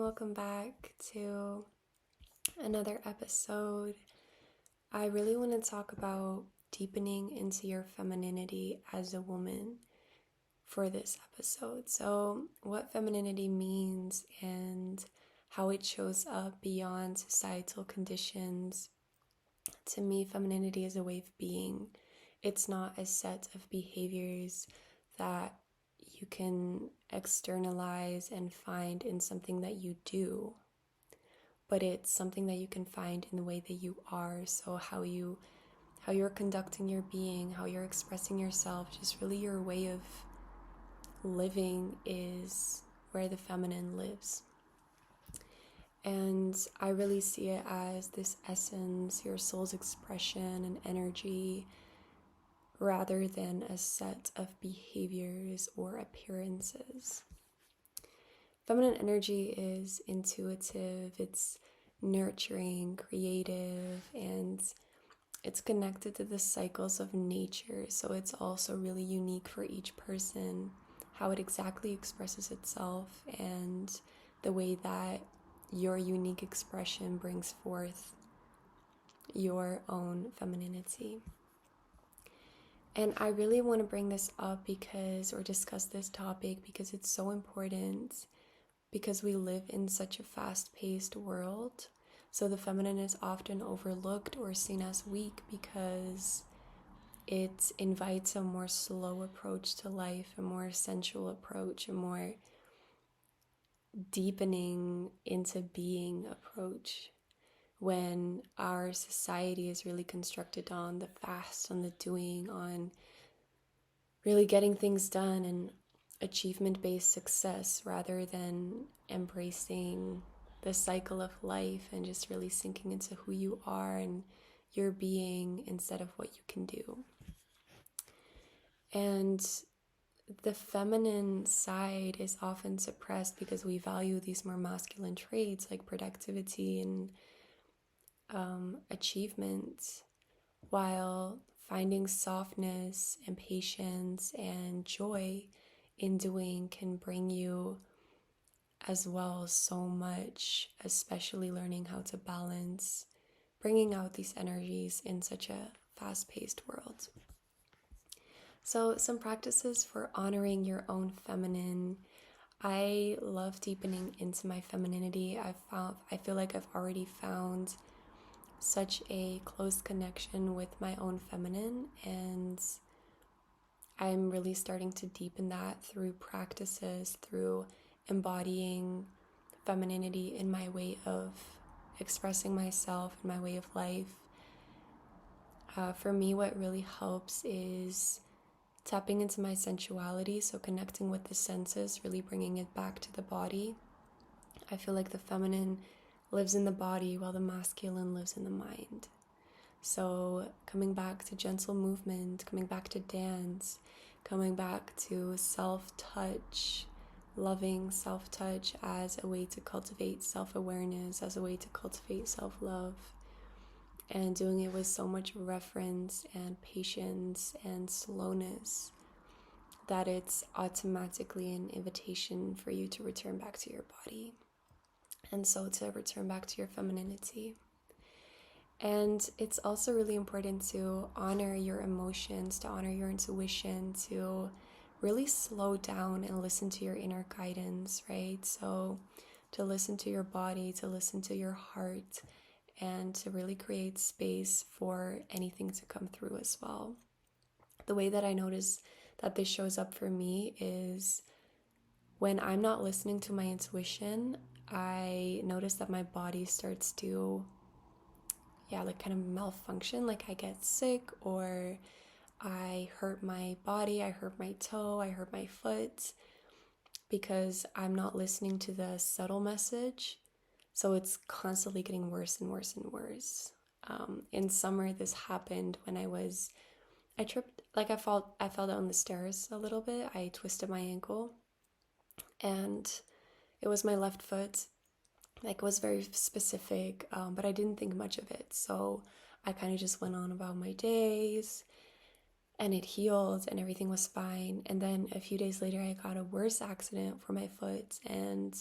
welcome back to another episode. I really want to talk about deepening into your femininity as a woman for this episode. So, what femininity means and how it shows up beyond societal conditions. To me, femininity is a way of being. It's not a set of behaviors that you can externalize and find in something that you do, but it's something that you can find in the way that you are. So how you're conducting your being, how you're expressing yourself, just really your way of living is where the feminine lives. And I really see it as this essence, your soul's expression and energy, rather than a set of behaviors or appearances. Feminine energy is intuitive, it's nurturing, creative, and it's connected to the cycles of nature. So it's also really unique for each person, how it exactly expresses itself and the way that your unique expression brings forth your own femininity. And I really want to bring this up or discuss this topic because it's so important, because we live in such a fast-paced world. So the feminine is often overlooked or seen as weak because it invites a more slow approach to life, a more sensual approach, a more deepening into being approach, when our society is really constructed on the fast, on the doing, on really getting things done and achievement-based success, rather than embracing the cycle of life and just really sinking into who you are and your being instead of what you can do. And the feminine side is often suppressed because we value these more masculine traits like productivity and achievement, while finding softness and patience and joy in doing can bring you as well so much, especially learning how to balance bringing out these energies in such a fast-paced world. So some practices for honoring your own feminine. I love deepening into my femininity. I feel like I've already found such a close connection with my own feminine, and I'm really starting to deepen that through practices, through embodying femininity in my way of expressing myself, in my way of life. For me, what really helps is tapping into my sensuality, so connecting with the senses, really bringing it back to the body. I feel like the feminine lives in the body while the masculine lives in the mind. So coming back to gentle movement, coming back to dance, coming back to self-touch, loving self-touch as a way to cultivate self-awareness, as a way to cultivate self-love, and doing it with so much reverence and patience and slowness that it's automatically an invitation for you to return back to your body, and so to return back to your femininity. And it's also really important to honor your emotions, to honor your intuition, to really slow down and listen to your inner guidance, right? So to listen to your body, to listen to your heart, and to really create space for anything to come through as well. The way that I notice that this shows up for me is when I'm not listening to my intuition, I notice that my body starts to kind of malfunction. Like I get sick, or I hurt my body, I hurt my toe, I hurt my foot, because I'm not listening to the subtle message. So it's constantly getting worse and worse and worse. In summer, this happened when I tripped, like I fell down the stairs a little bit. I twisted my ankle, and it was my left foot. Like, it was very specific, but I didn't think much of it. So I kind of just went on about my days, and it healed and everything was fine. And then a few days later, I got a worse accident for my foot, and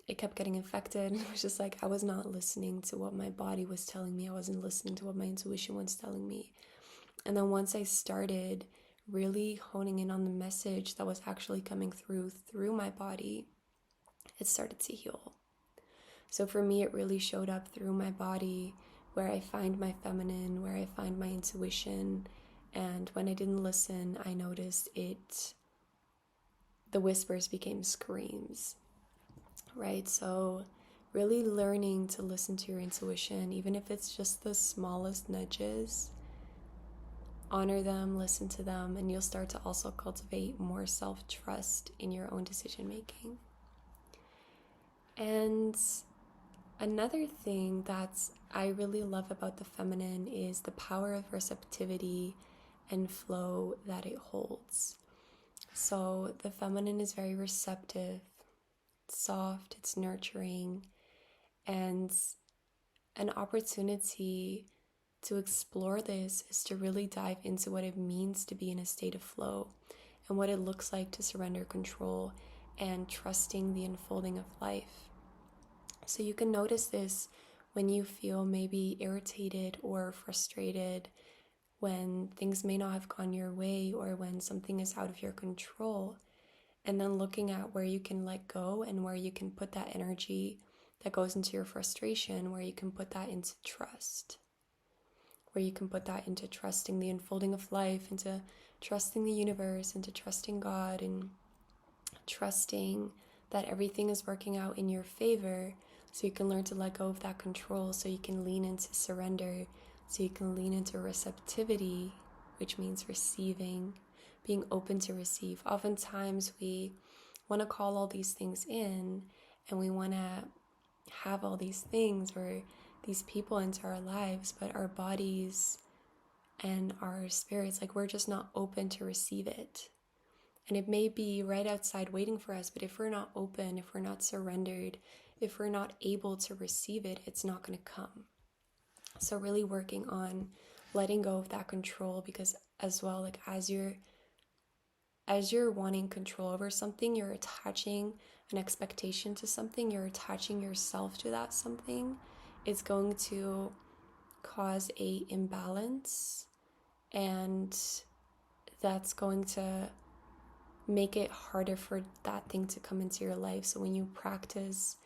it kept getting infected. It was just like I was not listening to what my body was telling me. I wasn't listening to what my intuition was telling me. And then once I started really honing in on the message that was actually coming through my body, it started to heal. So for me, it really showed up through my body, where I find my feminine, where I find my intuition. And when I didn't listen, I noticed the whispers became screams, right? So really learning to listen to your intuition, even if it's just the smallest nudges, honor them, listen to them, and you'll start to also cultivate more self-trust in your own decision making. And another thing that I really love about the feminine is the power of receptivity and flow that it holds. So the feminine is very receptive, it's soft, it's nurturing, and an opportunity to explore this is to really dive into what it means to be in a state of flow and what it looks like to surrender control and trusting the unfolding of life. So you can notice this when you feel maybe irritated or frustrated, when things may not have gone your way, or when something is out of your control, and then looking at where you can let go and where you can put that energy that goes into your frustration, where you can put that into trust, where you can put that into trusting the unfolding of life, into trusting the universe, into trusting God, and trusting that everything is working out in your favor, so you can learn to let go of that control, so you can lean into surrender, so you can lean into receptivity, which means receiving, being open to receive. Oftentimes we want to call all these things in, and we want to have all these things or these people into our lives, but our bodies and our spirits, like, we're just not open to receive it. And it may be right outside waiting for us, but if we're not open, if we're not surrendered, if we're not able to receive it, it's not going to come. So really working on letting go of that control, because as well, like, as you're wanting control over something, you're attaching an expectation to something, you're attaching yourself to that something. It's going to cause a imbalance, and that's going to make it harder for that thing to come into your life. So when you practice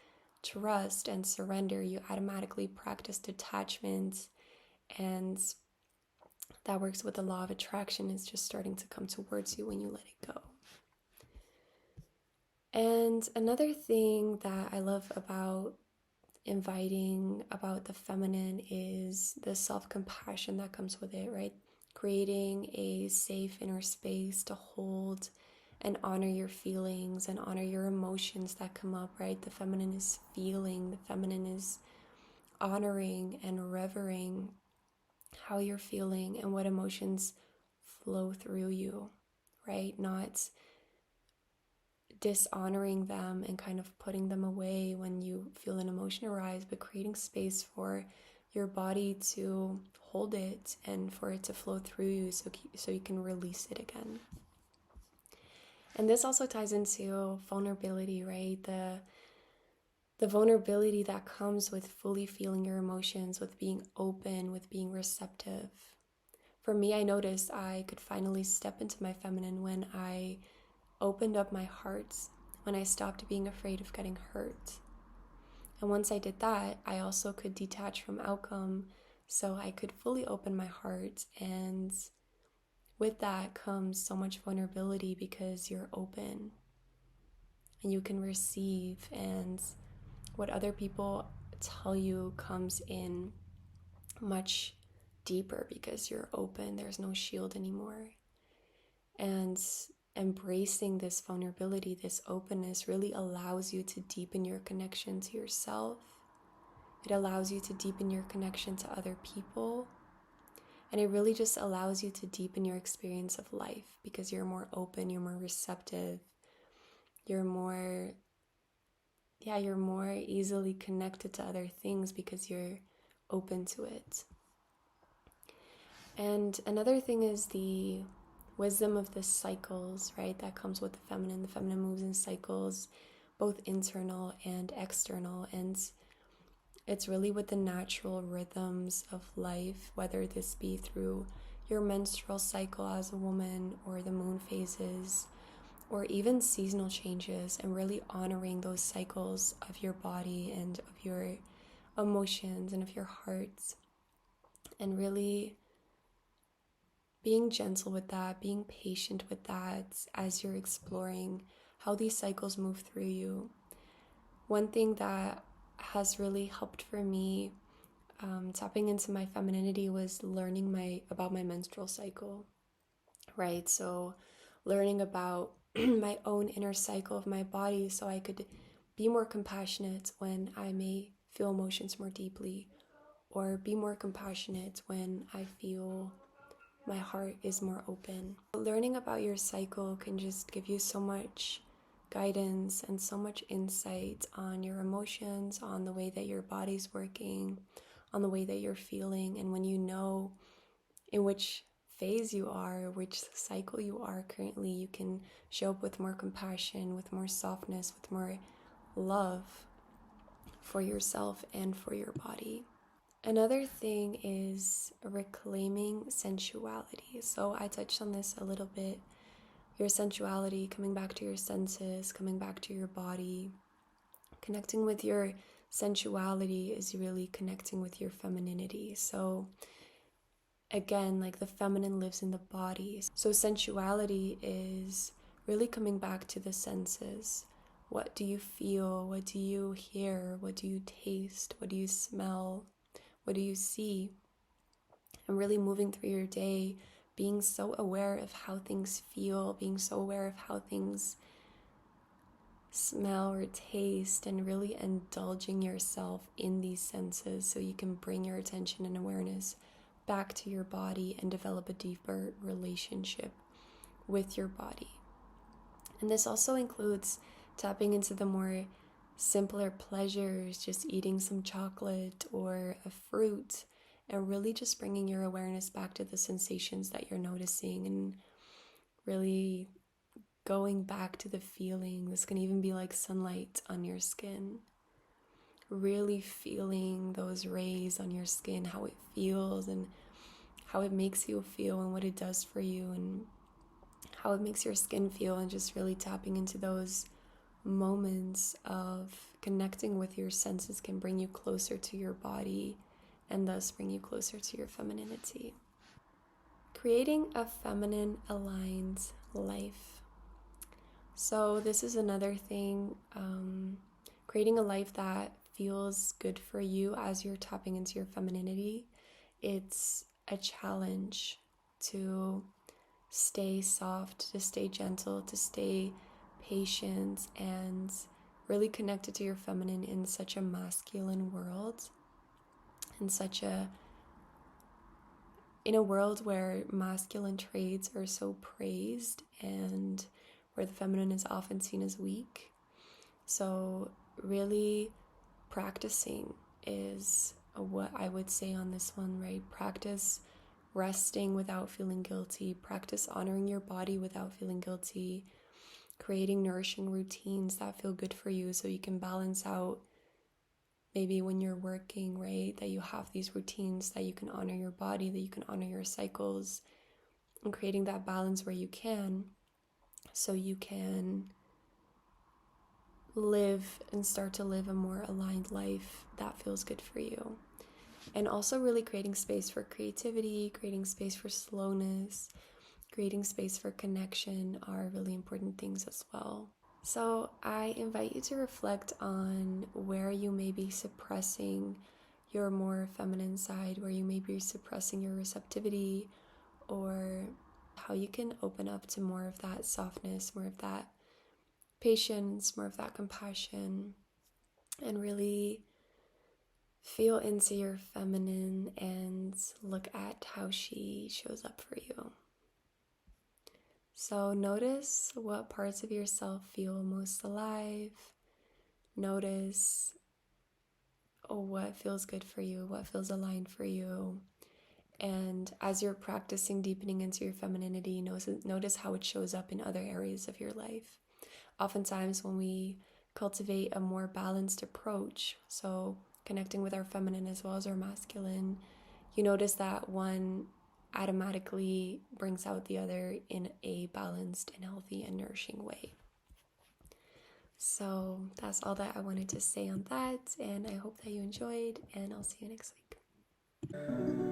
trust and surrender, you automatically practice detachment, and that works with the law of attraction. It's just starting to come towards you when you let it go. And another thing that I love about inviting about the feminine is the self-compassion that comes with it, right? Creating a safe inner space to hold and honor your feelings and honor your emotions that come up, right? The feminine is feeling, the feminine is honoring and revering how you're feeling and what emotions flow through you, right? Not dishonoring them and kind of putting them away when you feel an emotion arise, but creating space for your body to hold it and for it to flow through you, so you can release it again. And this also ties into vulnerability, right? The vulnerability that comes with fully feeling your emotions, with being open, with being receptive. For me, I noticed I could finally step into my feminine when I opened up my heart, when I stopped being afraid of getting hurt. And once I did that, I also could detach from outcome, so I could fully open my heart. And with that comes so much vulnerability, because you're open and you can receive, and what other people tell you comes in much deeper because you're open. There's no shield anymore. And embracing this vulnerability, this openness, really allows you to deepen your connection to yourself. It allows you to deepen your connection to other people. And it really just allows you to deepen your experience of life, because you're more open, you're more receptive, you're more easily connected to other things because you're open to it. And another thing is the wisdom of the cycles, right? That comes with the feminine. The feminine moves in cycles, both internal and external. And it's really with the natural rhythms of life, whether this be through your menstrual cycle as a woman, or the moon phases, or even seasonal changes, and really honoring those cycles of your body and of your emotions and of your heart, and really being gentle with that, being patient with that as you're exploring how these cycles move through you. One thing that has really helped for me tapping into my femininity was learning about my menstrual cycle, right? So learning about my own inner cycle of my body, so I could be more compassionate when I may feel emotions more deeply, or be more compassionate when I feel my heart is more open. Learning about your cycle can just give you so much guidance and so much insight on your emotions, on the way that your body's working, on the way that you're feeling. And when you know in which phase you are, which cycle you are currently, you can show up with more compassion, with more softness, with more love for yourself and for your body. Another thing is reclaiming sensuality. So I touched on this a little bit. Your sensuality, coming back to your senses, coming back to your body. Connecting with your sensuality is really connecting with your femininity. So again, like the feminine lives in the body. So sensuality is really coming back to the senses. What do you feel? What do you hear? What do you taste? What do you smell? What do you see? And really moving through your day, being so aware of how things feel, being so aware of how things smell or taste, and really indulging yourself in these senses so you can bring your attention and awareness back to your body and develop a deeper relationship with your body. And this also includes tapping into the more simpler pleasures, just eating some chocolate or a fruit, and really just bringing your awareness back to the sensations that you're noticing, and really going back to the feeling. This can even be like sunlight on your skin. Really feeling those rays on your skin, how it feels and how it makes you feel and what it does for you and how it makes your skin feel, and just really tapping into those moments of connecting with your senses can bring you closer to your body and thus bring you closer to your femininity. Creating a feminine aligned life. So this is another thing, creating a life that feels good for you as you're tapping into your femininity. It's a challenge to stay soft, to stay gentle, to stay patient, and really connected to your feminine in such a masculine world, in a world where masculine traits are so praised and where the feminine is often seen as weak. So really practicing is what I would say on this one, right? Practice resting without feeling guilty. Practice honoring your body without feeling guilty. Creating nourishing routines that feel good for you so you can balance out maybe when you're working, right? That you have these routines that you can honor your body, that you can honor your cycles, and creating that balance where you can, so you can live and start to live a more aligned life that feels good for you. And also really creating space for creativity, creating space for slowness, creating space for connection are really important things as well. So I invite you to reflect on where you may be suppressing your more feminine side, where you may be suppressing your receptivity, or how you can open up to more of that softness, more of that patience, more of that compassion, and really feel into your feminine and look at how she shows up for you. So notice what parts of yourself feel most alive. Notice what feels good for you, what feels aligned for you. And as you're practicing deepening into your femininity, notice how it shows up in other areas of your life. Oftentimes when we cultivate a more balanced approach. So, connecting with our feminine as well as our masculine, you notice that one automatically brings out the other in a balanced and healthy and nourishing way. So, that's all that I wanted to say on that, and I hope that you enjoyed, and I'll see you next week.